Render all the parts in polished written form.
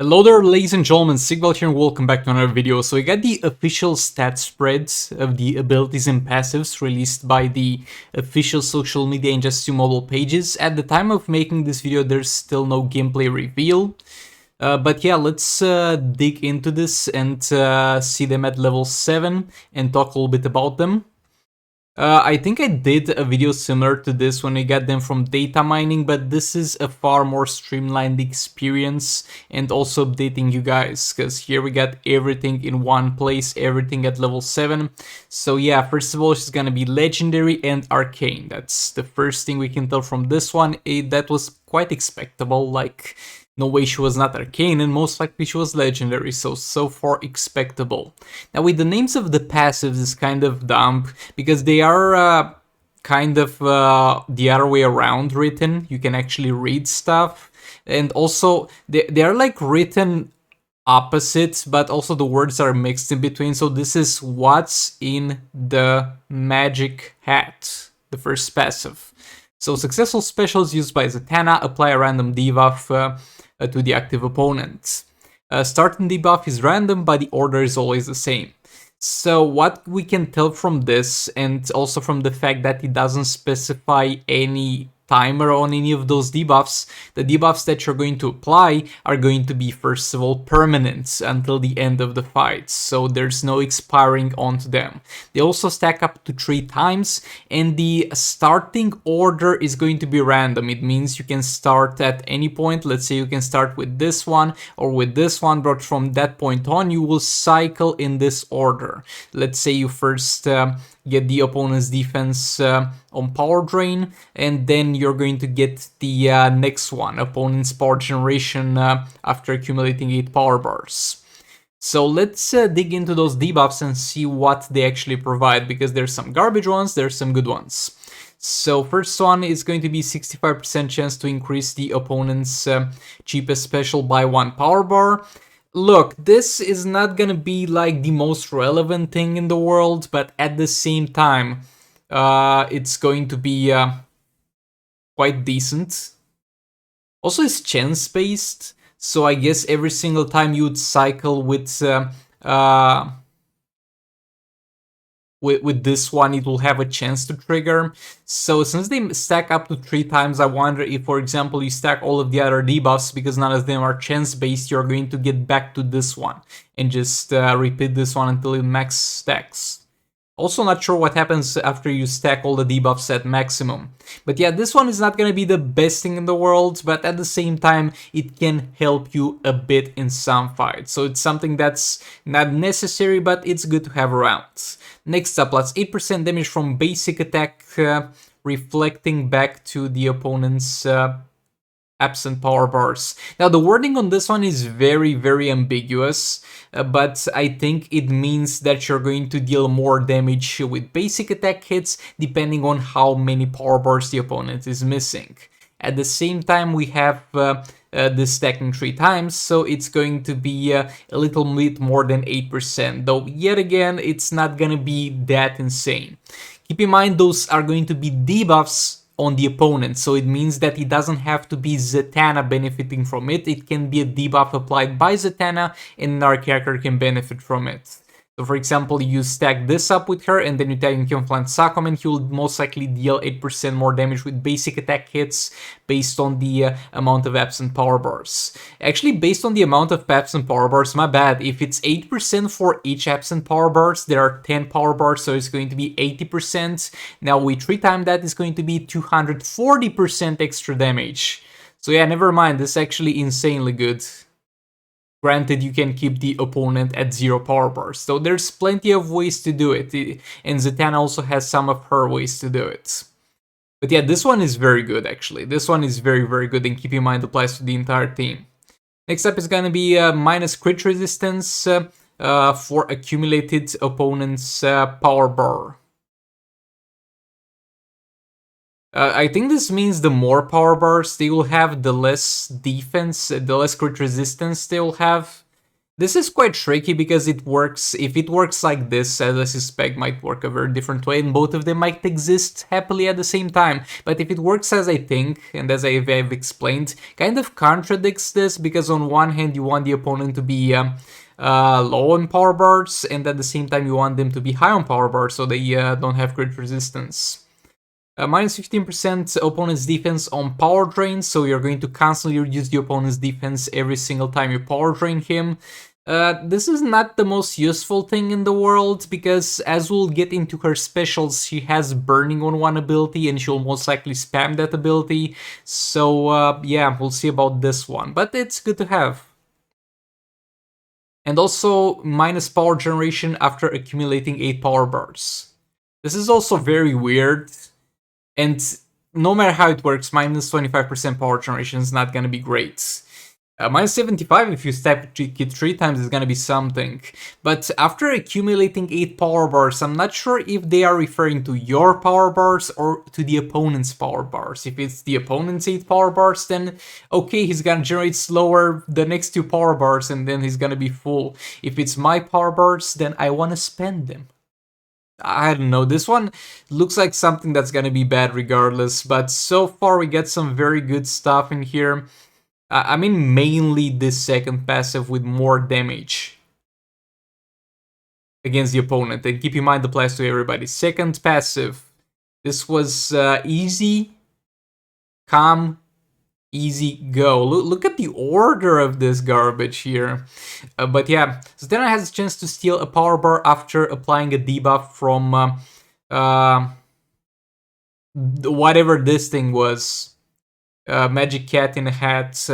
Hello there, ladies and gentlemen, Sigval here and welcome back to another video. So we got the official stat spreads of the abilities and passives released by the official social media and just 2 mobile pages. At the time of making this video, there's still no gameplay reveal. But yeah, let's dig into this and see them at level 7 and talk a little bit about them. I think I did a video similar to this when we got them from data mining, but this is a far more streamlined experience and also updating you guys, because here we got everything in one place, everything at level 7. So yeah, first of all, she's gonna be legendary and arcane. That's the first thing we can tell from this one. That was quite expectable, like no way she was not arcane, and most likely she was legendary, so far expectable. Now with the names of the passives is kind of dumb, because they are kind of the other way around written. You can actually read stuff, and also they are like written opposites, but also the words are mixed in between. So this is what's in the magic hat, the first passive. So successful specials used by Zatanna apply a random debuff to the active opponent. Starting debuff is random, but the order is always the same. So what we can tell from this, and also from the fact that it doesn't specify any timer on any of those debuffs, the debuffs that you're going to apply are going to be, first of all, permanent until the end of the fight, so there's no expiring onto them. They also stack up to 3 times, and the starting order is going to be random. It means you can start at any point. Let's say you can start with this one or with this one, but from that point on you will cycle in this order. Let's say you first get the opponent's defense on power drain, and then you're going to get the next one, opponent's power generation, after accumulating 8 power bars. So let's dig into those debuffs and see what they actually provide, because there's some garbage ones, there's some good ones. So first one is going to be 65% chance to increase the opponent's cheapest special by 1 power bar. Look, this is not gonna be like the most relevant thing in the world, but at the same time, it's going to be quite decent. Also, it's chance-based, so I guess every single time you'd cycle with this one, it will have a chance to trigger. So since they stack up to 3 times, I wonder if, for example, you stack all of the other debuffs, because none of them are chance based, you're going to get back to this one and just repeat this one until it max stacks. Also not sure what happens after you stack all the debuffs at maximum. But yeah, this one is not gonna be the best thing in the world, but at the same time, it can help you a bit in some fights. So it's something that's not necessary, but it's good to have around. Next up, plus 8% damage from basic attack, reflecting back to the opponent's absent power bars. Now the wording on this one is very ambiguous, but I think it means that you're going to deal more damage with basic attack hits depending on how many power bars the opponent is missing. At the same time, we have this stacking 3 times, so it's going to be a little bit more than 8%, though yet again, it's not gonna be that insane. Keep in mind, those are going to be debuffs on the opponent, so it means that it doesn't have to be Zatanna benefiting from it. It can be a debuff applied by Zatanna, and our character can benefit from it. So for example, you stack this up with her, and then you tag in Flank Sakom, and he will most likely deal 8% more damage with basic attack hits based on the amount of absent power bars. Actually, based on the amount of absent power bars, my bad, if it's 8% for each absent power bars, there are 10 power bars, so it's going to be 80%. Now we 3 times that is going to be 240% extra damage. So yeah, never mind, this is actually insanely good. Granted, you can keep the opponent at 0 power bars, so there's plenty of ways to do it, and Zatanna also has some of her ways to do it. But yeah, this one is very good actually. This one is very good, and keep in mind it applies to the entire team. Next up is gonna be minus crit resistance for accumulated opponent's power bar. I think this means the more power bars they will have, the less defense, the less crit resistance they will have. This is quite tricky because it works, if it works like this, as I suspect might work a very different way, and both of them might exist happily at the same time. But if it works as I think, and as I've explained, kind of contradicts this, because on one hand you want the opponent to be low on power bars, and at the same time you want them to be high on power bars so they don't have crit resistance. Minus 15% opponent's defense on power drain, so you're going to constantly reduce the opponent's defense every single time you power drain him. This is not the most useful thing in the world, because as we'll get into her specials, she has burning on one ability and she'll most likely spam that ability. So yeah, we'll see about this one, but it's good to have. And also minus power generation after accumulating 8 power bars. This is also very weird. And no matter how it works, minus 25% power generation is not going to be great. Minus 75 if you stack it 3 times is going to be something. But after accumulating 8 power bars, I'm not sure if they are referring to your power bars or to the opponent's power bars. If it's the opponent's 8 power bars, then okay, he's going to generate slower the next 2 power bars and then he's going to be full. If it's my power bars, then I want to spend them. I don't know, this one looks like something that's gonna be bad regardless, but so far we get some very good stuff in here. I mean, mainly this second passive with more damage against the opponent. And keep in mind, applies to everybody. Second passive, this was easy, calm, easy, go. Look at the order of this garbage here. But yeah, Zatanna has a chance to steal a power bar after applying a debuff from whatever this thing was. Magic Cat in a Hat.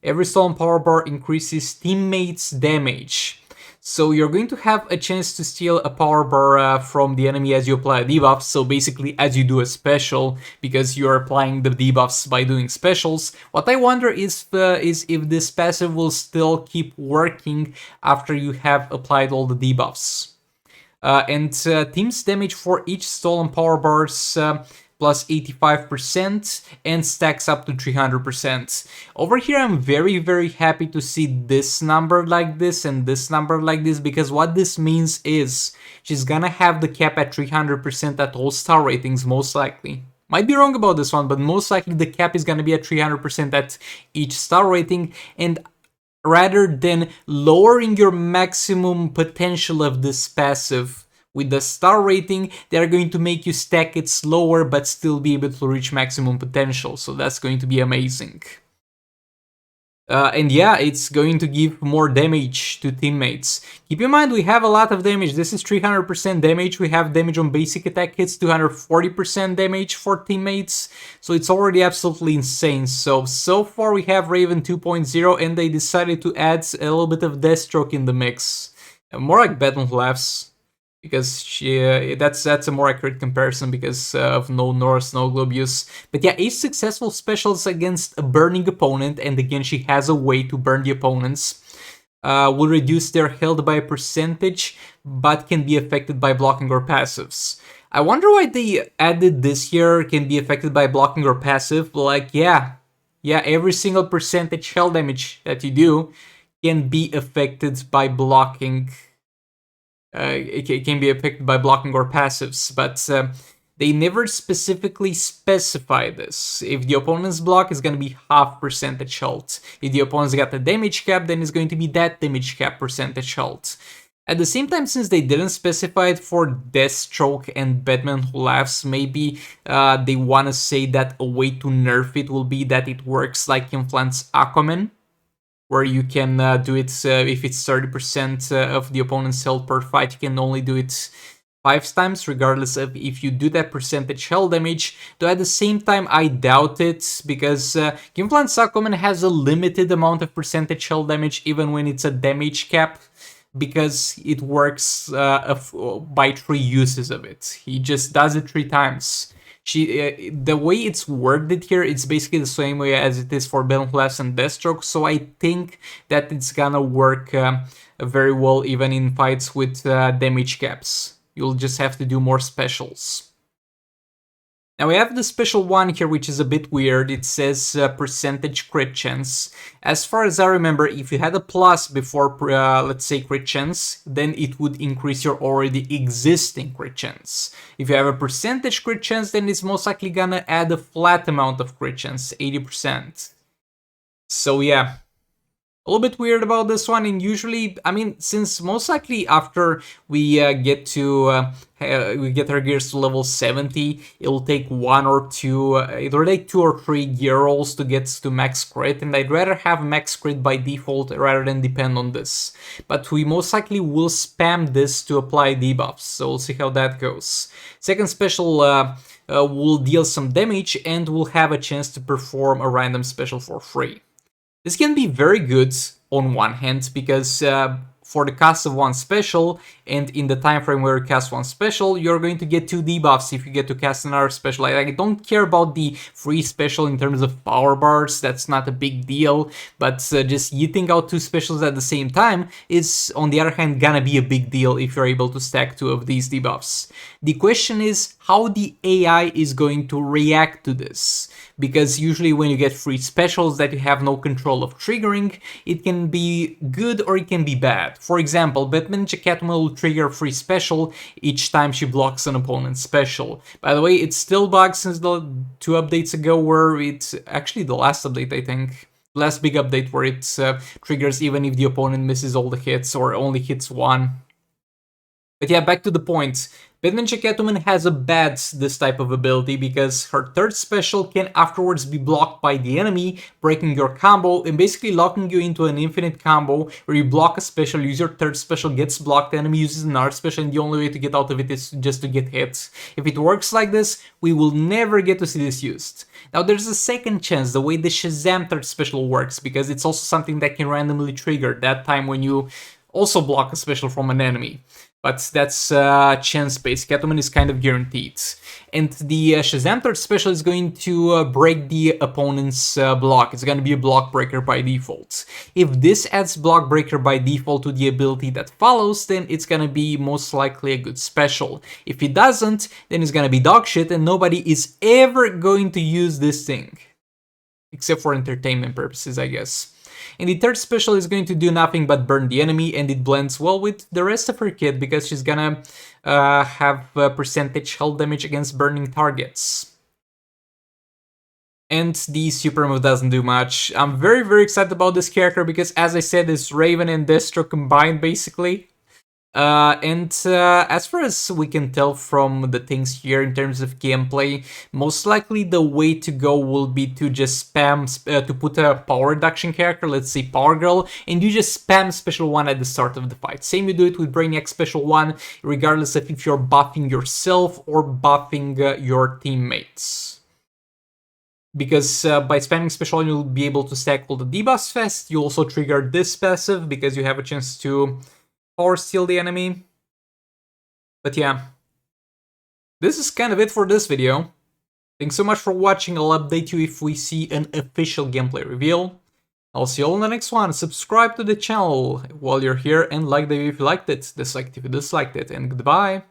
Every stolen power bar increases teammates' damage. So you're going to have a chance to steal a power bar from the enemy as you apply a debuff, so basically as you do a special, because you're applying the debuffs by doing specials. What I wonder is if this passive will still keep working after you have applied all the debuffs. And team's damage for each stolen power bars plus 85% and stacks up to 300%. Over here I'm very, very happy to see this number like this and this number like this, because what this means is she's gonna have the cap at 300% at all star ratings, most likely. Might be wrong about this one, but most likely the cap is gonna be at 300% at each star rating, and rather than lowering your maximum potential of this passive with the star rating, they're going to make you stack it slower but still be able to reach maximum potential, so that's going to be amazing. And yeah, it's going to give more damage to teammates. Keep in mind, we have a lot of damage. This is 300% damage. We have damage on basic attack hits, 240% damage for teammates. So it's already absolutely insane. So far we have Raven 2.0, and they decided to add a little bit of Deathstroke in the mix. More like Batman Laughs, because that's a more accurate comparison because of no Norse, no Globius. But yeah, 8 successful specials against a burning opponent, and again she has a way to burn the opponents. Will reduce their health by a percentage, but can be affected by blocking or passives. I wonder why they added this here, can be affected by blocking or passive. Like, yeah, every single percentage health damage that you do can be affected by blocking. It can be affected by blocking or passives, but they never specifically specify this. If the opponent's block is going to be half percentage health. If the opponent's got a damage cap, then it's going to be that damage cap percentage health. At the same time, since they didn't specify it for Deathstroke and Batman Who Laughs, maybe they want to say that a way to nerf it will be that it works like Influence Aquaman, where you can do it if it's 30% of the opponent's health per fight, you can only do it 5 times, regardless of if you do that percentage health damage. Though at the same time, I doubt it, because Influence Aquaman has a limited amount of percentage health damage, even when it's a damage cap, because it works by 3 uses of it. He just does it 3 times. The way it's worded here, it's basically the same way as it is for Battle Class and Deathstroke, so I think that it's gonna work very well even in fights with damage caps. You'll just have to do more specials. Now we have the special one here, which is a bit weird. It says percentage crit chance. As far as I remember, if you had a plus before, let's say, crit chance, then it would increase your already existing crit chance. If you have a percentage crit chance, then it's most likely gonna add a flat amount of crit chance, 80%. So yeah, a little bit weird about this one, and usually, I mean, since most likely after we we get our gears to level 70, it'll take it'll take 2 or 3 gear rolls to get to max crit, and I'd rather have max crit by default rather than depend on this. But we most likely will spam this to apply debuffs, so we'll see how that goes. Second special will deal some damage, and we'll have a chance to perform a random special for free. This can be very good on one hand, because for the cast of one special, and in the time frame where you cast one special, you're going to get 2 debuffs if you get to cast another special. I don't care about the free special in terms of power bars, that's not a big deal, but just yeeting out 2 specials at the same time is, on the other hand, gonna be a big deal if you're able to stack 2 of these debuffs. The question is how the AI is going to react to this, because usually when you get free specials that you have no control of triggering, it can be good or it can be bad. For example, Batman Catwoman will trigger a free special each time she blocks an opponent's special. By the way, it's still bugged since the 2 updates ago, where it's actually the last update, I think. Last big update where it triggers even if the opponent misses all the hits or only hits one. But yeah, back to the point. Batman Catwoman has a bad this type of ability, because her third special can afterwards be blocked by the enemy, breaking your combo and basically locking you into an infinite combo where you block a special, use your third special, gets blocked, the enemy uses another special, and the only way to get out of it is just to get hit. If it works like this, we will never get to see this used. Now there's a second chance, the way the Shazam third special works, because it's also something that can randomly trigger that time when you also block a special from an enemy. But that's chance-based. Catwoman is kind of guaranteed. And the Shazam third special is going to break the opponent's block. It's going to be a block breaker by default. If this adds block breaker by default to the ability that follows, then it's going to be most likely a good special. If it doesn't, then it's going to be dog shit, and nobody is ever going to use this thing. Except for entertainment purposes, I guess. And the third special is going to do nothing but burn the enemy, and it blends well with the rest of her kit, because she's gonna have percentage health damage against burning targets. And the super move doesn't do much. I'm very, very excited about this character, because as I said, it's Raven and Destro combined, basically. As far as we can tell from the things here in terms of gameplay, most likely the way to go will be to just spam, to put a power reduction character, let's say Power Girl, and you just spam special 1 at the start of the fight. Same you do it with Brainiac special 1, regardless of if you're buffing yourself or buffing your teammates. Because by spamming special 1, you'll be able to stack all the debuffs fast. You also trigger this passive, because you have a chance to power steal the enemy. But yeah, this is kind of it for this video. Thanks so much for watching. I'll update you if we see an official gameplay reveal. I'll see you all in the next one. Subscribe to the channel while you're here, and like the video if you liked it, dislike it if you disliked it, and goodbye.